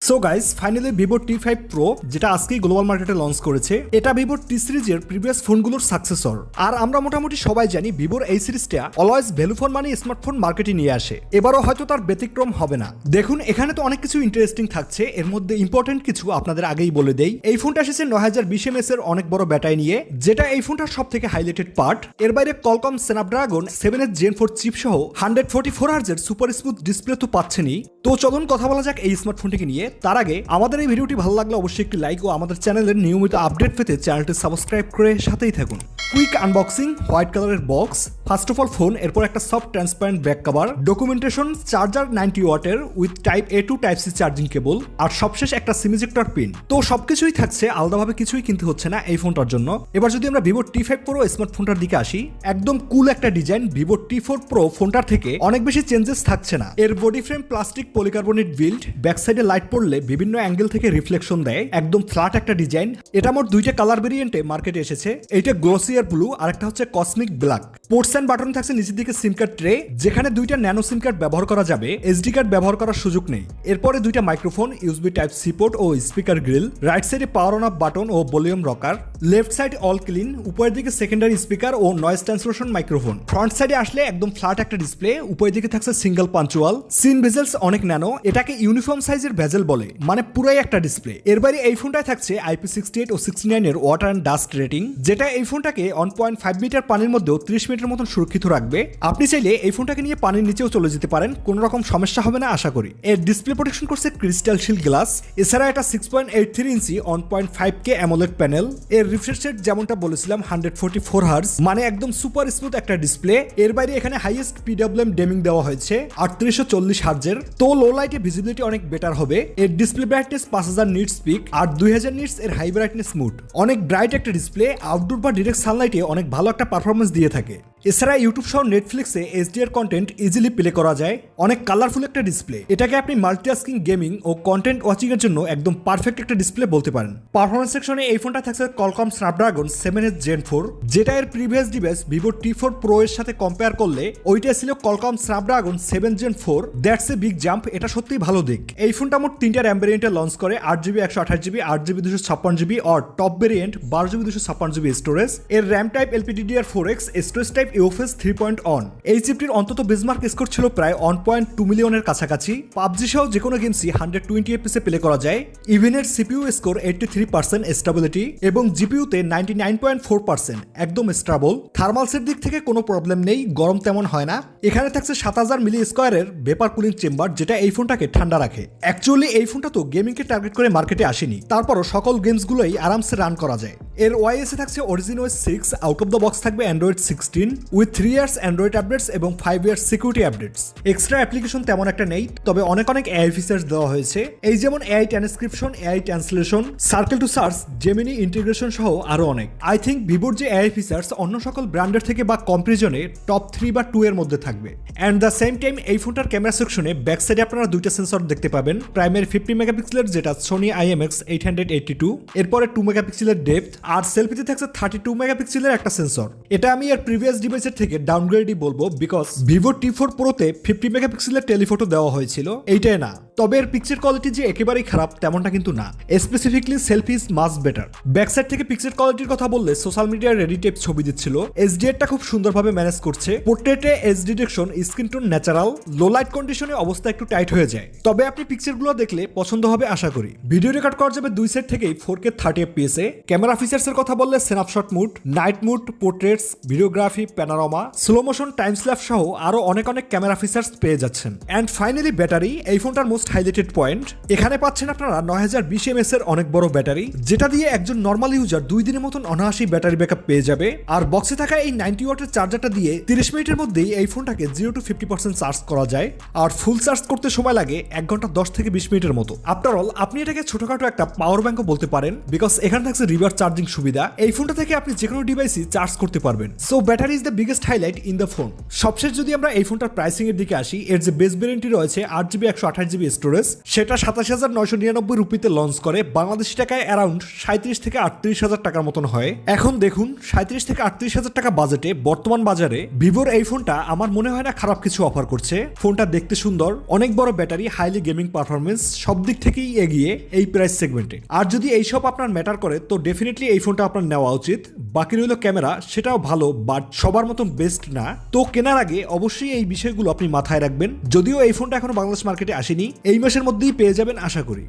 So guys finally Vivo T5 Pro যেটা আজকেই global মার্কেটে লঞ্চ করেছে, এটা ভিভো টি সিরিজের প্রিভিয়াস ফোনগুলোর সাকসেসর। আর আমরা মোটামুটি সবাই জানি ভিভোর এই সিরিজটা always value for money smartphone মার্কেটে নিয়ে আসে। এবারও হয়তো তার ব্যতিক্রম হবে না। দেখুন এখানে তো অনেক কিছু ইন্টারেস্টিং থাকছে, এর মধ্যে ইম্পর্টেন্ট কিছু আপনাদের আগেই বলে দেই। এই ফোনটা এসেছে 9020 mAh এর অনেক বড় ব্যাটারি নিয়ে, যেটা এই ফোনটার সব থেকে হাইলাইটেড পার্ট। এর বাইরে কলকম স্ন্যাপড্রাগন 7 Gen 4 চিপ সহ 144 Hz এর সুপার স্মুথ ডিসপ্লে তো পাচ্ছেনই। তো চলুন কথা বলা যাক এই স্মার্টফোনটিকে নিয়ে। তার আগে আমাদের এই ভিডিওটি ভালো লাগলে অবশ্যই একটি লাইক ও আমাদের চ্যানেলের নিয়মিত আপডেট পেতে চ্যানেলটি সাবস্ক্রাইব করে সাথেই থাকুন। কুইক আনবক্সিং, হোয়াইট কালারের box, first of all phone, এরপর একটা soft transparent back cover, documentation, charger 90 ওয়াটের with type A to type C charging cable, আর সবশেষ একটা সিম ইজেক্টর পিন। তো সবকিছুই থাকছে, আলাদাভাবে কিছুই কিনতে হচ্ছে না এই ফোনটার জন্য। এবার যদি আমরা ভিভো T5 Pro স্মার্টফোনটার দিকে আসি, একদম কুল একটা ডিজাইন। ভিভো T4 Pro ফোনটার থেকে অনেক বেশি চেঞ্জেস থাকছে না। এর body frame plastic polycarbonate build, back সাইডে লাইট পড়লে বিভিন্ন অ্যাঙ্গেল থেকে রিফ্লেকশন দেয়, একদম ফ্ল্যাট একটা ডিজাইন। এটা মোট দুইটা কালার ভেরিয়েন্টে মার্কেটে এসেছে, এইটা গ্লোসিয়ার ব্লু আর একটা হচ্ছে cosmic black. Ports and button থাকছে নিচের দিকে সিম কার্ড ট্রে, যেখানে দুইটা ন্যানো সিম কার্ড ব্যবহার করা যাবে, এসডি কার্ড ব্যবহার করার সুযোগ নেই। এরপরে দুইটা microphone, USB type C port ও স্পিকার গ্রিল, রাইট সাইডে পাওয়ার অন অফ বাটন ও volume rocker, left side all clean, উপরের দিকে সেকেন্ডারি স্পিকার ও নয়েজ ট্রান্সলেশন মাইক্রোফোন। ফ্রন্ট সাইডে আসলে একদম ফ্ল্যাট একটা ডিসপ্লে, উপরের দিকে থাকছে সিঙ্গেল পাঞ্চুয়াল। সিন ভেজেলস অনেক ন্যানো, এটাকে ইউনিফর্ম সাইজের ভেজেল বলে, মানে পুরাই একটা ডিসপ্লে। এর বাইরে এই ফোনটায় থাকছে IP68 ও 69 এর ওয়াটার অ্যান্ড ডাস্ট রেটিং, যেটা এই ফোনটাকে 1.5 মিটার পানির মধ্যেও 30 মিনিটের মতন সুরক্ষিত রাখবে। আপনি চাইলে এই ফোনটাকে নিয়ে পানির নিচেও চলে যেতে পারেন, কোনো রকম সমস্যা হবে না আশা করি। এর ডিসপ্লে প্রোটেকশন করছে ক্রিস্টাল শিল্ড গ্লাস। এছাড়া এটা 6.83 ইঞ্চি 1.5K অ্যামোলেড প্যানেল। এর রিফ্রেশ রেট যেমনটা বলেছিলাম 144 Hz, মানে একদম সুপার স্মুথ একটা ডিসপ্লে। এর বাইরে এখানে হাইয়েস্ট PWM ডেমিং দেওয়া হয়েছে 3840 Hz এর। তো লো লাইটে ভিজিবিলিটি অনেক বেটার হবে। এর ডিসপ্লে ব্রাইটনেস 5000 নিটস পিক আর 2000 নিটস এর হাই ব্রাইটনেস মোড। অনেক ব্রাইট একটা ডিসপ্লে, আউটডোর বা ডিরেক্ট সানলাইটে অনেক ভালো একটা পারফরমেন্স দিয়ে থাকে। এছাড়া ইউটিউব সহ নেটফ্লিক্সে HDR কন্টেন্ট ইজিলি প্লে করা যায়। অনেক কালারফুল একটা ডিসপ্লে, এটাকে আপনি মাল্টিটাস্কিং, গেমিং ও কন্টেন্ট ওয়াচিং এর জন্য একদম পারফেক্ট একটা ডিসপ্লে বলতে পারেন। পারফরমেন্স সেকশনে এই ফোনটা থাকছে কলকম স্ন্যাপড্রাগন 7 Gen 4, যেটা এর previous device Vivo T4 Pro এর সাথে কম্পেয়ার করলে ওইটা ছিল Qualcomm Snapdragon 7 Gen 4। That's a big jump, এটা সত্যিই ভালো দিক। এই ফোনটা মোট 3টা র্যাম ভেরিয়েন্টে লঞ্চ করে, 8GB 128GB, 8GB 256GB আর top variant 12GB 256GB storage. এর RAM type LPDDR4X, storage type UFS 3.1। এই চিপটির অন্তত বেঞ্চমার্ক স্কোর ছিল প্রায় 1.2 মিলিয়নের কাছাকাছি। পাবজি সহ যে কোনো গেমসই 120 FPS এ প্লে করা যায়। ইভেন এর CPU স্কোর 83% স্টেবিলিটি এবং জিপিইউতে 99.4%, একদম স্টেবল। থার্মালসের দিক থেকে কোনো প্রবলেম নেই, গরম তেমন হয় না। এখানে থাকছে 7000 মিলি স্কোয়ারের ভেপার কুলিং চেম্বার, যেটা এই ফোনটাকে ঠান্ডা রাখে। অ্যাকচুয়ালি এই ফোনটা তো গেমিংকে টার্গেট করে মার্কেটে আসেনি, তারপরও সকল গেমসগুলোই আরামসে রান করা যায়। এর ওয়াইএসে থাকছে origin OS 6, out of the box থাকবে Android 16 with 3 years Android updates এবং 5 years security updates. Extra application তেমন একটা নেই, তবে অনেক AI ফিচার্স দেওয়া হয়েছে, এই যেমন AI transcription, AI translation, circle to search, Gemini integration সহ আরো অনেক। আই থিঙ্ক ভিভোর যে AI ফিচার্স অন্য সকল ব্র্যান্ডের থেকে বা কম্পারিজনে টপ 3 বা 2 এর মধ্যে থাকবে। অ্যান্ড দ্য সেম টাইম এই ফোনটার ক্যামেরা সেকশনে ব্যাক সাইডে আপনারা দুইটা সেন্সর দেখতে পাবেন। প্রাইমারি 50 মেগাপিক্সেলের যেটা সোনি IMX 882, এরপরে 2 মেগাপিক্সেলের ডেপথ, আর সেলফিতে থাকছে 32 মেগাপিক্সেলের একটা সেন্সর। এটা আমি এর প্রিভিয়াস ডিভাইসের থেকে ডাউনগ্রেডই বলবো, বিকজ ভিভো T4 Proতে 50 মেগাপিক্সেলের টেলিফটো দেওয়া হয়েছিল, এইটাই না। তবে এর পিকচার কোয়ালিটি যে একেবারেই খারাপ তেমনটা কিন্তু না, specifically selfie is much better. Back side থেকে পিকচার কোয়ালিটির কথা বললে সোশ্যাল মিডিয়ায় রেডি টাইপ ছবি দিচ্ছিল, HDR-টা খুব সুন্দরভাবে ম্যানেজ করছে। পোর্ট্রেটে edge detection, skin tone natural, low light কন্ডিশনে অবস্থা একটু টাইট হয়ে যায়। তবে আপনি পিকচারগুলো দেখলে পছন্দ হবে আশা করি। ভিডিও রেকর্ড করা যাবে দুই সাইড থেকেই 4K 30 FPS এ। ক্যামেরা ফিচার্সের কথা বললে snapshot mode, night mode, portraits, videography, panorama, slow motion, time স্ল্যাপ সহ আরো অনেক ক্যামেরা ফিচার্স পেয়ে যাচ্ছেন। এন্ড ফাইনালি ব্যাটারি, এই ফোনটার মোস্ট হাইলাইটেড পয়েন্ট। এখানে পাচ্ছেন আপনারা 9020 mAh এর অনেক বড় ব্যাটারি, যেটা দিয়ে একজন নর্মাল ইউজার 2 দিনের মতন অনায়াসী ব্যাটারি ব্যাকআপ পেয়ে যাবে। আর বক্সে থাকা এই 90 ওয়াটের চার্জারটা দিয়ে 30 মিনিটের মধ্যেই এই ফোনটাকে 0 to 50% চার্জ করা যায়। আর ফুল চার্জ করতে সময় লাগে 1 ঘন্টা 10 থেকে 20 মিনিটের মতো। আফটার অল আপনি এটাকে ছোটখাটো একটা পাওয়ার ব্যাংকও বলতে পারেন, বিকজ এখানে থাকছে রিভার্স চার্জিং চার্জিং সুবিধা। এই ফোনটা থেকে আপনি যে কোনো ডিভাইসই চার্জ করতে পারবেন। So battery is the biggest highlight in the phone. সবশেষ যদি আমরা এই ফোনটার প্রাইসিং এর দিকে আসি, এর যে বেস ভ্যারিয়েন্টটি রয়েছে 8GB 128GB স্টোরেজ, সেটা 27,999 রুপিতে লঞ্চ করে বাংলাদেশি টাকায় অ্যারাউন্ড 37 থেকে 38,000 টাকার মতন হয়। এখন দেখুন 37 থেকে 38,000 টাকা বাজেটে বর্তমান বাজারে ভিভোর এই ফোনটা আমার মনে হয় না খারাপ কিছু অফার করছে। ফোনটা দেখতে সুন্দর, অনেক বড় ব্যাটারি, হাইলি গেমিং পারফরমেন্স, সব দিক থেকেই এগিয়ে এই প্রাইস সেগমেন্টে। আর যদি এইসব আপনার ম্যাটার করে তো ডেফিনেটলি এই ফোনটা আপনার নেওয়া উচিত। বাকি রইল ক্যামেরা, সেটাও ভালো বাট সবার মতন বেস্ট না। তো কেনার আগে অবশ্যই এই বিষয়গুলো আপনি মাথায় রাখবেন। যদিও এই ফোনটা এখনো বাংলাদেশ মার্কেটে আসেনি, এই মাসের মধ্যেই পেয়ে যাবেন আশা করি।